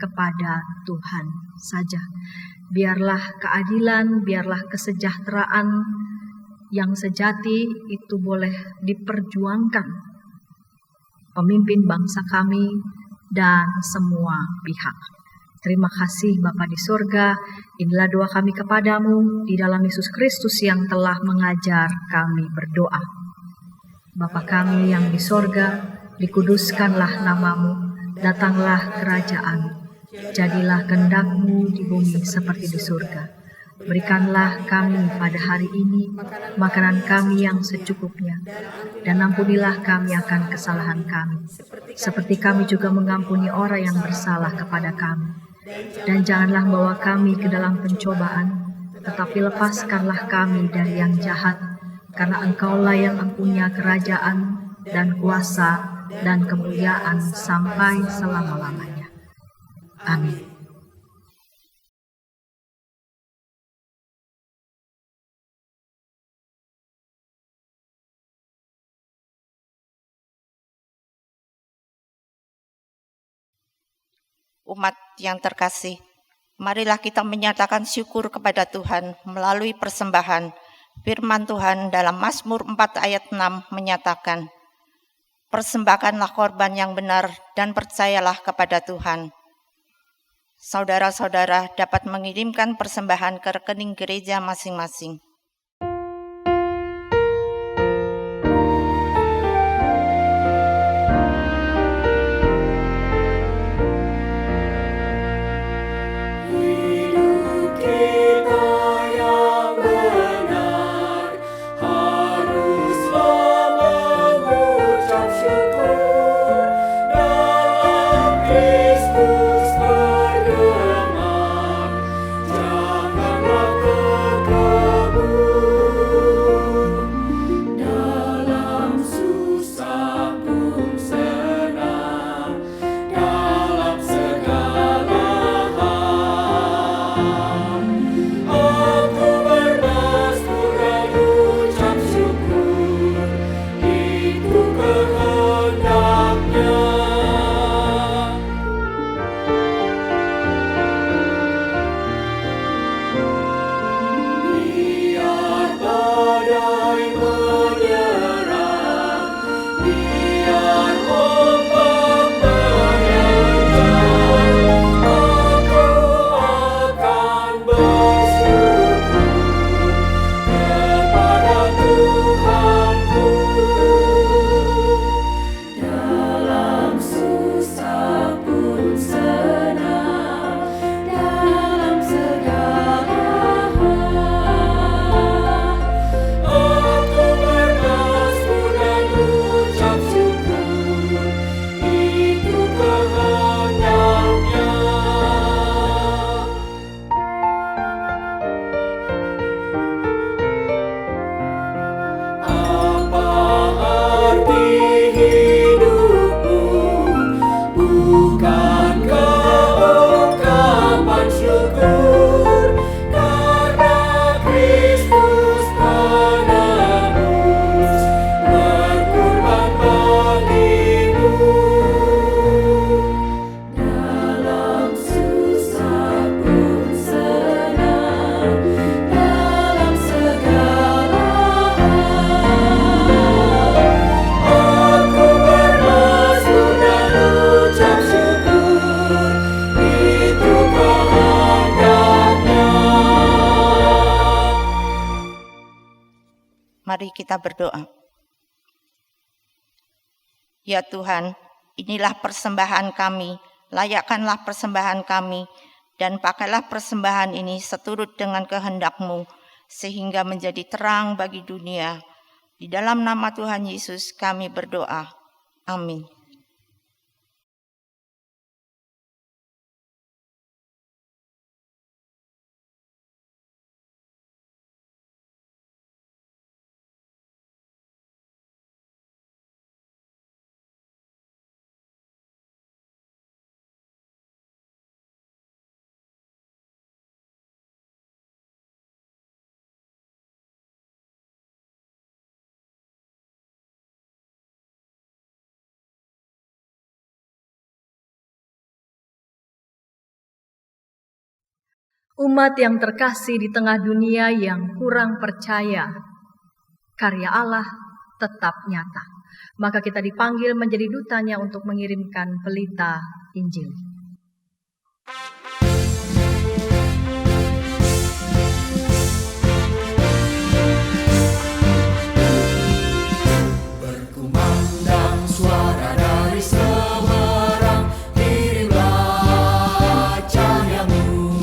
kepada Tuhan saja. Biarlah keadilan, biarlah kesejahteraan yang sejati itu boleh diperjuangkan pemimpin bangsa kami dan semua pihak. Terima kasih Bapa di sorga, inilah doa kami kepadamu di dalam Yesus Kristus yang telah mengajar kami berdoa. Bapa kami yang di sorga, dikuduskanlah namamu, datanglah kerajaan, jadilah kehendak-Mu di bumi seperti di surga. Berikanlah kami pada hari ini makanan kami yang secukupnya, dan ampunilah kami akan kesalahan kami, seperti kami juga mengampuni orang yang bersalah kepada kami. Dan janganlah bawa kami ke dalam pencobaan, tetapi lepaskanlah kami dari yang jahat, karena Engkaulah yang mempunyai kerajaan dan kuasa dan kemuliaan sampai selama-lamanya. Amin. Umat yang terkasih, marilah kita menyatakan syukur kepada Tuhan melalui persembahan. Firman Tuhan dalam Mazmur 4 ayat 6 menyatakan, persembahkanlah korban yang benar dan percayalah kepada Tuhan. Saudara-saudara dapat mengirimkan persembahan ke rekening gereja masing-masing. Mari kita berdoa. Ya Tuhan, inilah persembahan kami, layakkanlah persembahan kami, dan pakailah persembahan ini seturut dengan kehendak-Mu, sehingga menjadi terang bagi dunia. Di dalam nama Tuhan Yesus kami berdoa. Amin. Umat yang terkasih di tengah dunia yang kurang percaya, karya Allah tetap nyata. Maka kita dipanggil menjadi dutanya untuk mengirimkan pelita Injil. Berkumandang suara dari Semarang, kirimlah cahayamu.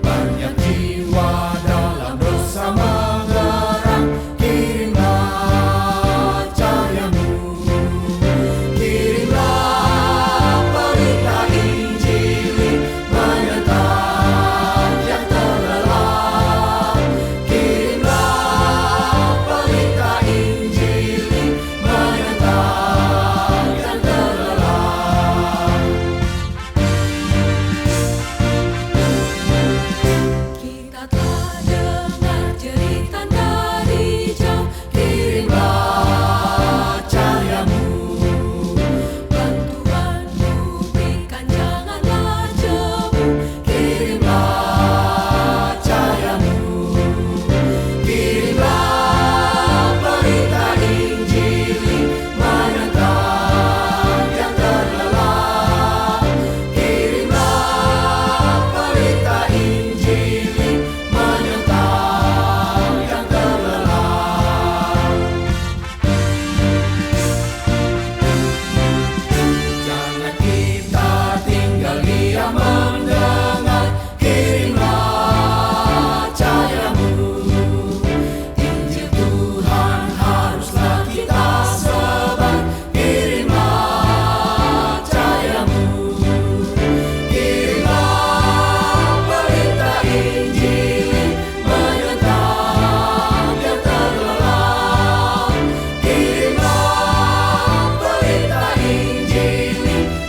Banyak jiwa dalam dosa mengerang, kirimlah cahayamu. Kirimlah pelita Injil menyertai yang terlelap. Kirimlah pelita Injil menyertai yang terlelap. Kita telah dengar jeritan dari jauh, kirimlah cahayamu. Bantuanmu berikan, janganlah jemu, kirimlah cahayamu. Kirimlah pelita Injil menyertai yang terlelap. Kirimlah pelita Injil menyertai yang terlelap. Jangan kita tinggal diam mendengar, kirimlah cahayamu. Injil Tuhan haruslah kita sebar, kirimlah cahayamu. Kirimlah pelita Injil menyertai yang terlelap. Kirimlah pelita Injil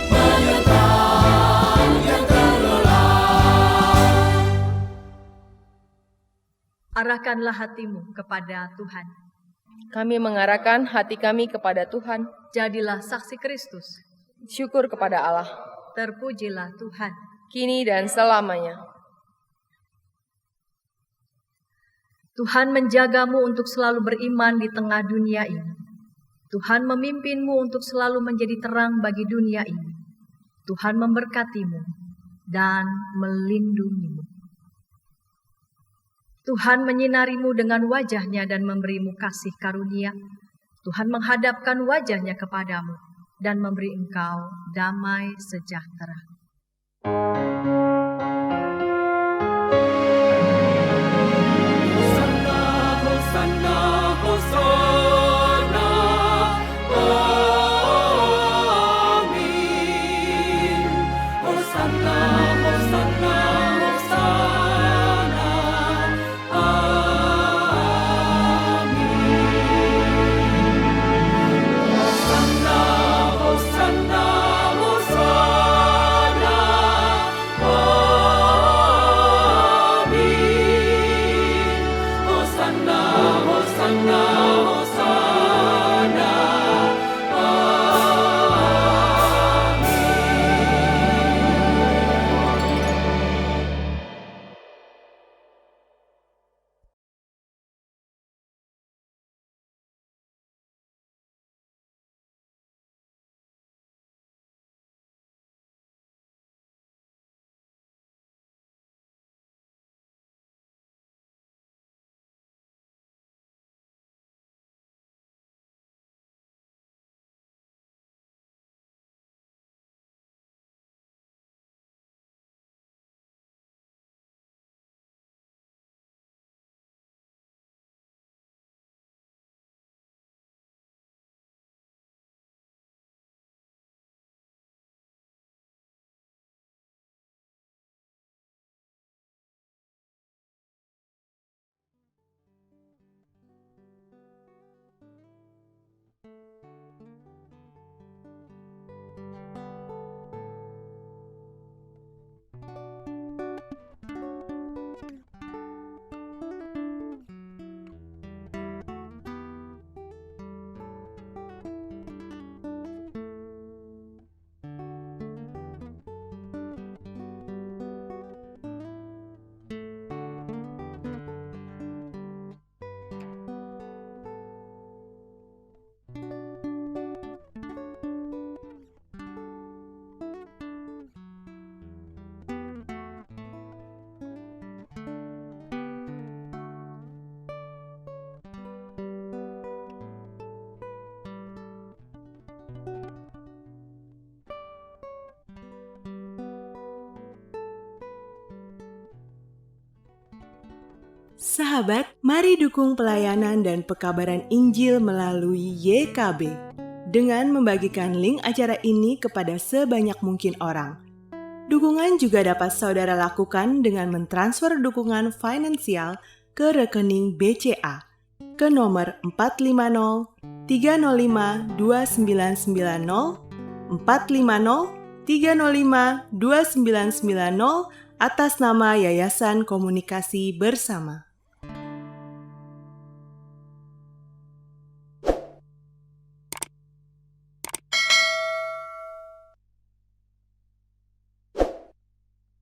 menyertai yang terlelap. Arahkanlah hatimu kepada Tuhan. Kami mengarahkan hati kami kepada Tuhan. Jadilah saksi Kristus. Syukur kepada Allah, Terpujilah Tuhan. kini dan selamanya. Tuhan menjagamu untuk selalu beriman di tengah dunia ini. Tuhan memimpinmu untuk selalu menjadi terang bagi dunia ini. Tuhan memberkatimu dan melindungimu. Tuhan menyinarimu dengan wajahnya dan memberimu kasih karunia. Tuhan menghadapkan wajahnya kepadamu dan memberi engkau damai sejahtera. Hosanna, Hosanna, amin. Hosanna, Hosanna, Hosanna, amin. Hosanna, Hosanna, Hosanna, Sahabat, mari dukung pelayanan dan pekabaran Injil melalui YKB dengan membagikan link acara ini kepada sebanyak mungkin orang. Dukungan juga dapat saudara lakukan dengan mentransfer dukungan finansial ke rekening BCA ke nomor 450 305 2990 450 305 2990 atas nama Yayasan Komunikasi Bersama.